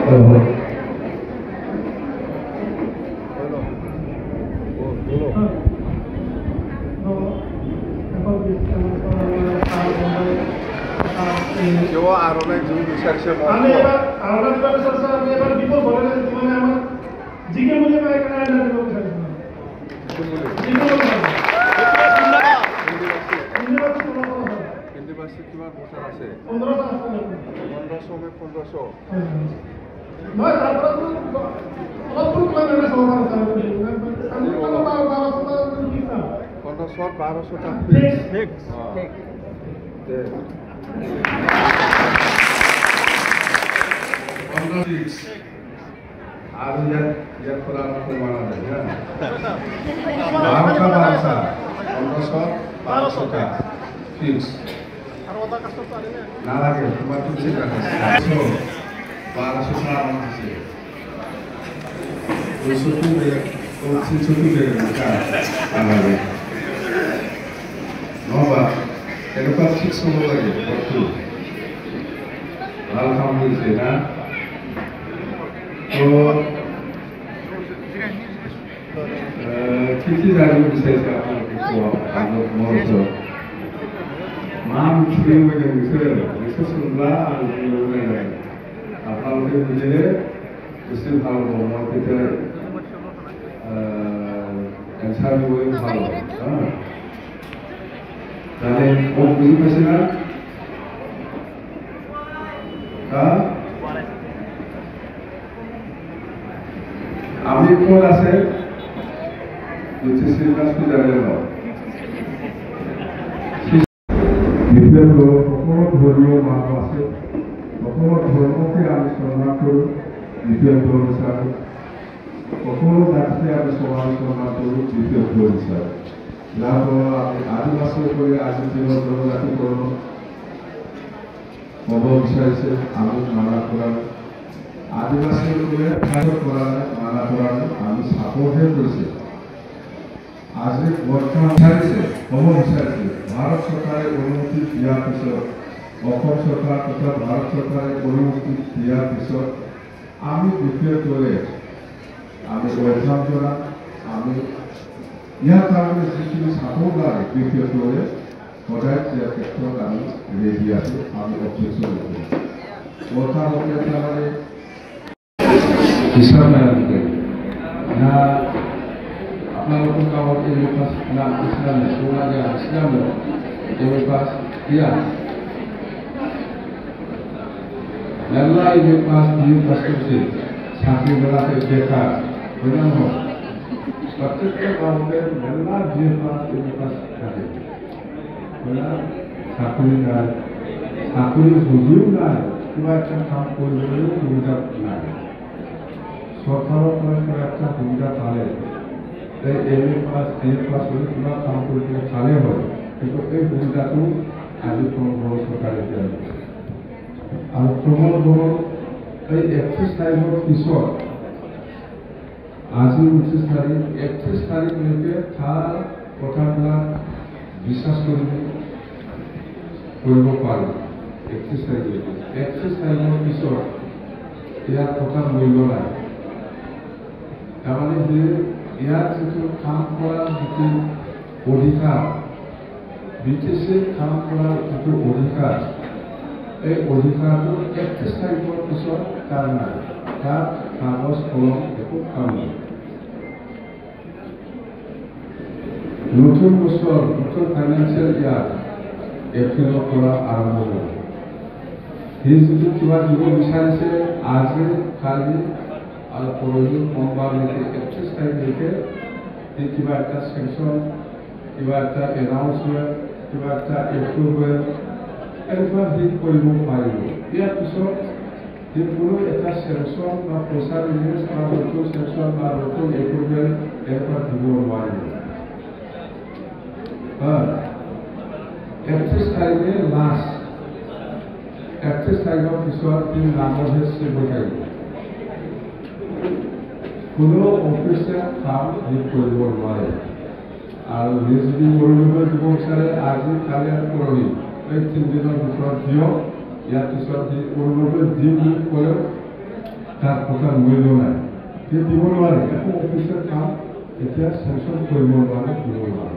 Yo আরনে June বিচারছে আমি এবার আরনে বিচারছে আমি এবার বিপদ বলে জীবনে আমার জিকে বলে পাই কেন আইনা দিব বিচারছে জিকে বলে হিন্দি ভাষী কিমান বছর আছে 1500 আছে 1500 মে 1500 নয় তারপরে তো অলপ কম না সবার আছে আমি কোনো 1200 কি না 1200 টা ফিক্স आज यार थोड़ा आपको माना जाए बारह का 1500 का फिक्स ना लगे तुम्हारे तुम से करना 1200 का आराम से 200 की दे और 300 की दे क्या आगे नौबा एक बार फिक्स होने लगे बच्चों अल्हम्दुलिल्लाह तो किसी राज्य में से आप लोग माम छुए हुए के विषय सुनला आप लोग मुझे उससे भाव बोलना किधर ऐसा भी हुए भाव जाने वो कुछ पैसे का আমি কোন আছে জ্যোতিষীর কাছ থেকে জানেন না বিভিন্ন সকল ধর্মীয় মানুষ আছে সকল ধর্মকে আমি সম্মান করি দ্বিতীয় ধর্ম হিসাবে সকল জাতিকে আমি সমান সম্মান করি দ্বিতীয় ধর্ম হিসাবে যার ফলে আমি আদিবাসী করে আজি দিনের জনজাতিকরণ কব বিচাৰিছে আমি মানা কৰা आदिवासी माना आम सपोर्टे आज बर्तमान विचारिसे हम विचारिसे भारत सरकार अनुमति दिया सरकार तथा भारत सरकार अनुमति दिया द्वितीय तले वेलकाम करा यार कारण जी सपोर्ट लागे द्वितीय तले सदाय क्षेत्र रेडी आसे अब्जेक्शन बर्तमान हिसाब में ना अपना लोगों का और ये पास ना इस्लाम में सोना गया इस्लाम में ये पास किया अल्लाह ये पास से छाती बड़ा से देखा बना हो प्रत्येक गांव में अल्लाह ये पास करे बना छाती बुजुर्ग ना किंवा काम कोई बुजुर्ग ना सरकारों একটা ভূমিকা পালে এম এ পাস হলে কিবা কাম কৰিবলৈ চালে হয় কিন্তু এই ভূমিকাটো আজি কোনো চৰকাৰে দিয়া আৰু প্ৰমাণ এই 31 তাৰিখৰ পিছত আজি 31 তাৰিখলৈকে তাৰ কথাবিলাক বিশ্বাস কৰিব পাৰি 31 তাৰিখৰ পিছত ইয়াৰ কথা মূল্য নাই তাহলে যে ইয়ার যে কাম করার যে অধিকার ব্রিটিশের কাম করার যে অধিকার এই অধিকারটো 31 তারিখের পিছত তার নাই তার কাগজ কলম একো কাম নাই নতুন বছর নতুন ফাইন্যান্সিয়াল ইয়ার এপ্ৰিলৰ পৰা আৰম্ভ হ'ব সি যদি কিবা দিব বিচাৰিছে আজি কালি और परोजन सोमवार लेके 31 तारीख लेके कि सेंक्शन कि एनाउंसमेंट कि एप्रुवेल एनेकुवा हिट কৰিব পাৰিব ইয়াৰ পিছত কোনো এটা সেংচন বা পইচা ৰিলিজ বা নতুন সেংচন বা নতুন এপ্ৰুভেল এনেকুৱা দিব নোৱাৰিব 31 তাৰিখে লাষ্ট 31 তাৰিখৰ পিছত তিনি নামহে চিব থাকিব কোনো অফিসে কাম হিট কৰিব নোৱাৰে আৰু যদি কৰিবলৈ দিব বিচাৰে আজি কালি আৰু পৰহি এই 3 দিনৰ ভিতৰত দিয়ক ইয়াৰ পিছত কৰিবলৈ দিম ক'লেও কথা মূল্য নাই যে দিব নোৱাৰে একো অফিচৰ কাম এতিয়া চেংচন কৰিব নোৱাৰে দিব নোৱাৰে।